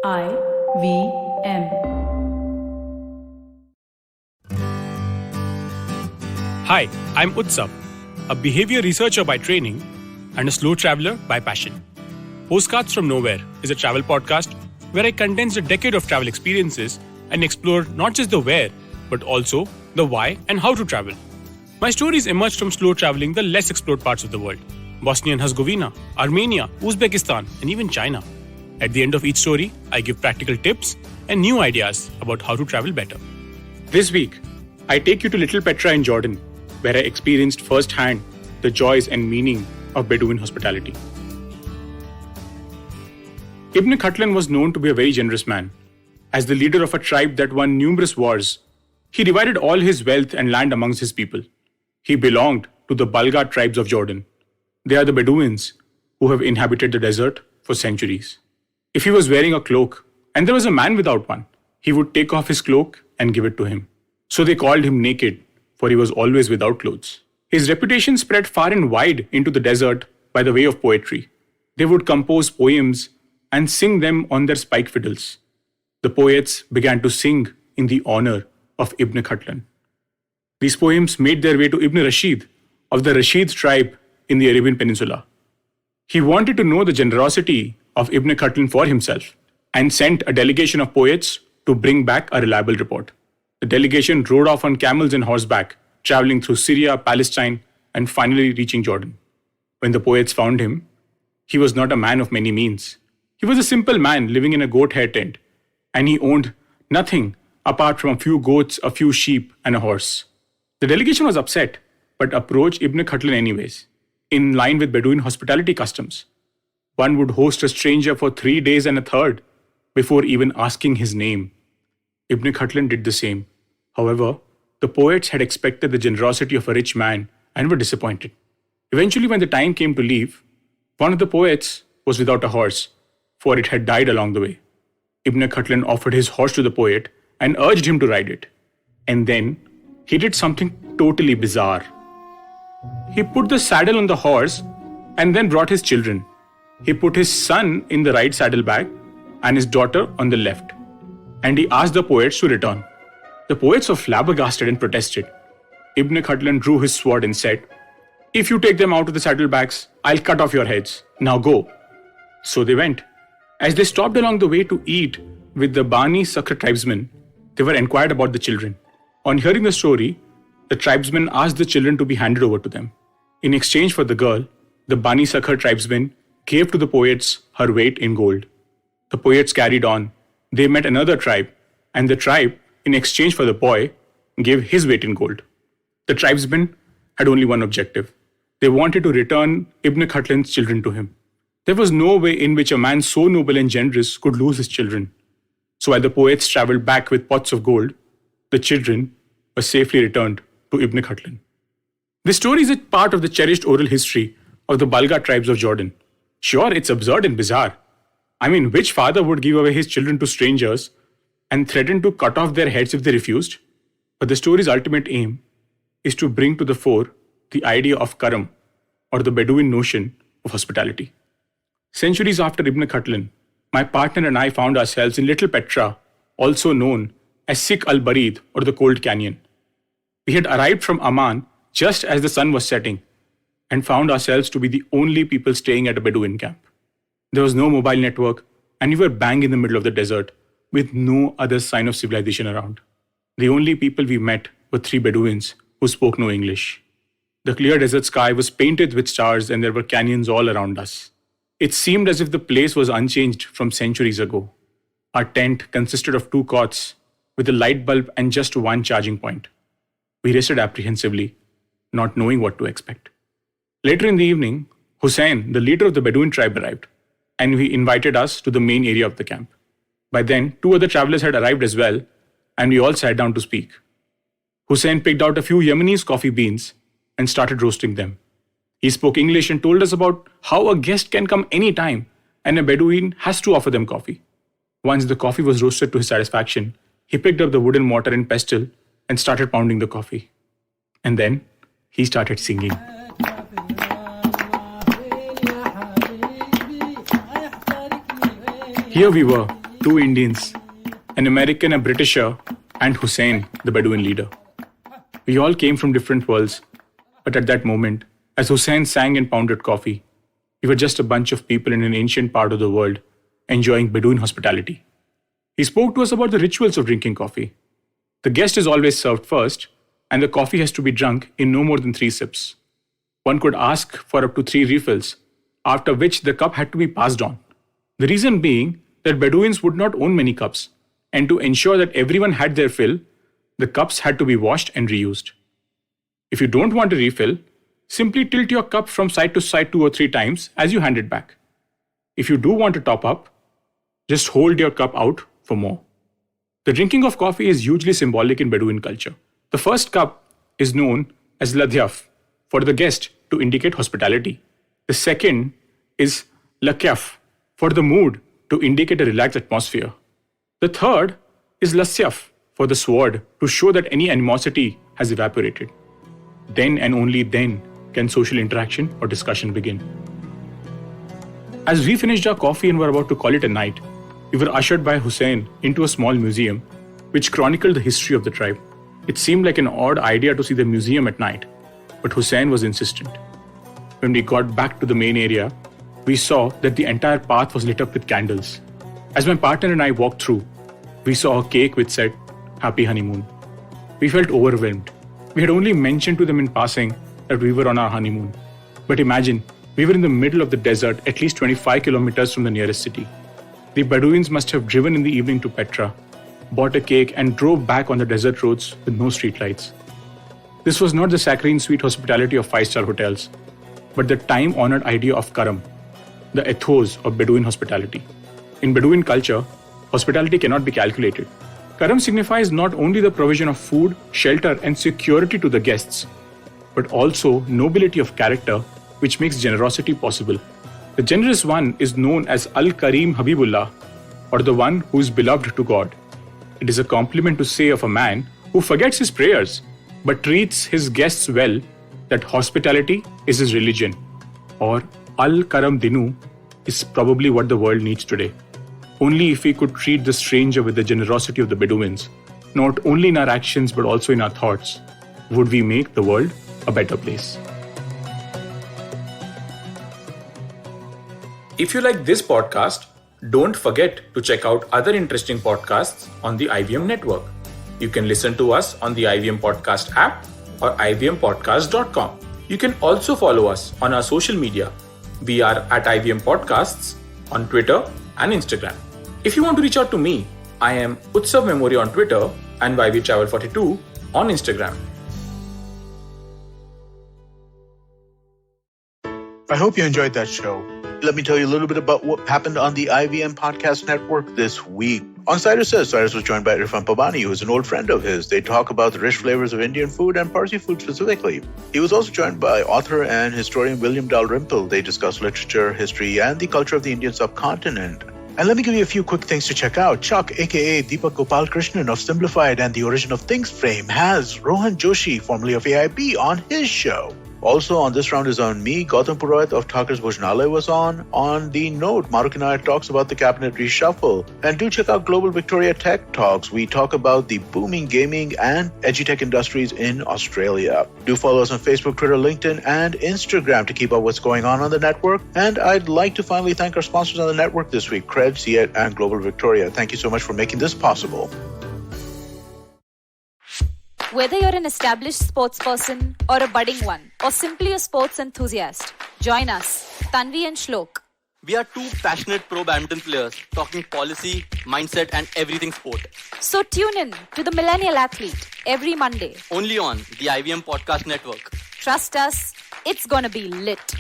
IVM. Hi, I'm Utsav, a behavior researcher by training and a slow traveler by passion. Postcards from Nowhere is a travel podcast where I condense a decade of travel experiences and explore not just the where, but also the why and how to travel. My stories emerged from slow traveling the less explored parts of the world: Bosnia and Herzegovina, Armenia, Uzbekistan, and even China. At the end of each story, I give practical tips and new ideas about how to travel better. This week, I take you to Little Petra in Jordan, where I experienced firsthand the joys and meaning of Bedouin hospitality. Ibn Khatlan was known to be a very generous man. As the leader of a tribe that won numerous wars, he divided all his wealth and land amongst his people. He belonged to the Balga tribes of Jordan. They are the Bedouins who have inhabited the desert for centuries. If he was wearing a cloak and there was a man without one, he would take off his cloak and give it to him. So they called him naked, for he was always without clothes. His reputation spread far and wide into the desert by the way of poetry. They would compose poems and sing them on their spike fiddles. The poets began to sing in the honor of Ibn Khatlan. These poems made their way to Ibn Rashid of the Rashid tribe in the Arabian Peninsula. He wanted to know the generosity of Ibn Khatlan for himself and sent a delegation of poets to bring back a reliable report. The delegation rode off on camels and horseback, traveling through Syria, Palestine, and finally reaching Jordan. When the poets found him, he was not a man of many means. He was a simple man living in a goat hair tent, and he owned nothing apart from a few goats, a few sheep, and a horse. The delegation was upset, but approached Ibn Khatlan anyways, in line with Bedouin hospitality customs. One would host a stranger for 3 days and a third before even asking his name. Ibn Khatlan did the same. However, the poets had expected the generosity of a rich man and were disappointed. Eventually, when the time came to leave, one of the poets was without a horse, for it had died along the way. Ibn Khatlan offered his horse to the poet and urged him to ride it. And then he did something totally bizarre. He put the saddle on the horse and then brought his children. He put his son in the right saddlebag and his daughter on the left. And he asked the poets to return. The poets were flabbergasted and protested. Ibn Khatlan drew his sword and said, "If you take them out of the saddlebags, I'll cut off your heads. Now go." So they went. As they stopped along the way to eat with the Bani Sakhr tribesmen, they were inquired about the children. On hearing the story, the tribesmen asked the children to be handed over to them. In exchange for the girl, the Bani Sakhr tribesmen gave to the poets her weight in gold. The poets carried on. They met another tribe, and the tribe, in exchange for the boy, gave his weight in gold. The tribesmen had only one objective. They wanted to return Ibn Khatlan's children to him. There was no way in which a man so noble and generous could lose his children. So while the poets traveled back with pots of gold, the children were safely returned to Ibn Khatlan. This story is a part of the cherished oral history of the Balga tribes of Jordan. Sure, it's absurd and bizarre. I mean, which father would give away his children to strangers and threaten to cut off their heads if they refused? But the story's ultimate aim is to bring to the fore the idea of karam, or the Bedouin notion of hospitality. Centuries after Ibn Khatlan, my partner and I found ourselves in Little Petra, also known as Sikh al-Barid, or the Cold Canyon. We had arrived from Amman just as the sun was setting and found ourselves to be the only people staying at a Bedouin camp. There was no mobile network, and we were bang in the middle of the desert with no other sign of civilization around. The only people we met were 3 Bedouins who spoke no English. The clear desert sky was painted with stars, and there were canyons all around us. It seemed as if the place was unchanged from centuries ago. Our tent consisted of 2 cots with a light bulb and just one charging point. We rested apprehensively, not knowing what to expect. Later in the evening, Hussein, the leader of the Bedouin tribe, arrived, and he invited us to the main area of the camp. By then, 2 other travelers had arrived as well, and we all sat down to speak. Hussein picked out a few Yemenis coffee beans and started roasting them. He spoke English and told us about how a guest can come anytime and a Bedouin has to offer them coffee. Once the coffee was roasted to his satisfaction, he picked up the wooden mortar and pestle and started pounding the coffee. And then he started singing. Here we were, two Indians, an American, a Britisher, and Hussein, the Bedouin leader. We all came from different worlds, but at that moment, as Hussein sang and pounded coffee, we were just a bunch of people in an ancient part of the world enjoying Bedouin hospitality. He spoke to us about the rituals of drinking coffee. The guest is always served first, and the coffee has to be drunk in no more than 3 sips. One could ask for up to 3 refills, after which the cup had to be passed on. The reason being that Bedouins would not own many cups, and to ensure that everyone had their fill, the cups had to be washed and reused. If you don't want a refill, simply tilt your cup from side to side 2 or 3 times as you hand it back. If you do want to top up, just hold your cup out for more. The drinking of coffee is hugely symbolic in Bedouin culture. The first cup is known as ladhyaf, for the guest to indicate hospitality. The second is lakyaf, for the mood to indicate a relaxed atmosphere. The third is lasyaf, for the sword to show that any animosity has evaporated. Then and only then can social interaction or discussion begin. As we finished our coffee and were about to call it a night, we were ushered by Hussein into a small museum which chronicled the history of the tribe. It seemed like an odd idea to see the museum at night, but Hussein was insistent. When we got back to the main area, we saw that the entire path was lit up with candles. As my partner and I walked through, we saw a cake which said, "Happy Honeymoon." We felt overwhelmed. We had only mentioned to them in passing that we were on our honeymoon. But imagine, we were in the middle of the desert, at least 25 kilometers from the nearest city. The Bedouins must have driven in the evening to Petra, bought a cake and drove back on the desert roads with no streetlights. This was not the saccharine sweet hospitality of 5-star hotels, but the time-honored idea of karam, the ethos of Bedouin hospitality. In Bedouin culture, hospitality cannot be calculated. Karam signifies not only the provision of food, shelter and security to the guests, but also nobility of character which makes generosity possible. The generous one is known as Al-Karim Habibullah, or the one who is beloved to God. It is a compliment to say of a man who forgets his prayers but treats his guests well that hospitality is his religion, or Al-Karam Dinu is probably what the world needs today. Only if we could treat the stranger with the generosity of the Bedouins, not only in our actions but also in our thoughts, would we make the world a better place. If you like this podcast, don't forget to check out other interesting podcasts on the IVM network. You can listen to us on the IVM Podcast app or ivmpodcast.com. You can also follow us on our social media. We are at IVM Podcasts on Twitter and Instagram. If you want to reach out to me, I am Utsav Memory on Twitter and YVTravel42 on Instagram. I hope you enjoyed that show. Let me tell you a little bit about what happened on the IVM Podcast Network this week. On Cyrus Says, Cyrus was joined by Irfan Pabani, who is an old friend of his. They talk about the rich flavors of Indian food and Parsi food specifically. He was also joined by author and historian William Dalrymple. They discuss literature, history, and the culture of the Indian subcontinent. And let me give you a few quick things to check out. Chuck, aka Deepak Gopal Krishnan of Simplified and the Origin of Things fame, has Rohan Joshi, formerly of AIB, on his show. Also on this round is on me. Gautam Purohit of Thakur's Bhojnalaya was on. On the note, Maruk Inayat talks about the cabinet reshuffle. And do check out Global Victoria Tech Talks. We talk about the booming gaming and edutech industries in Australia. Do follow us on Facebook, Twitter, LinkedIn, and Instagram to keep up what's going on the network. And I'd like to finally thank our sponsors on the network this week, Cred, CET, and Global Victoria. Thank you so much for making this possible. Whether you're an established sports person or a budding one, or simply a sports enthusiast, join us, Tanvi and Shlok. We are two passionate pro badminton players talking policy, mindset and everything sport. So tune in to the Millennial Athlete every Monday. Only on the IVM Podcast Network. Trust us, it's gonna be lit.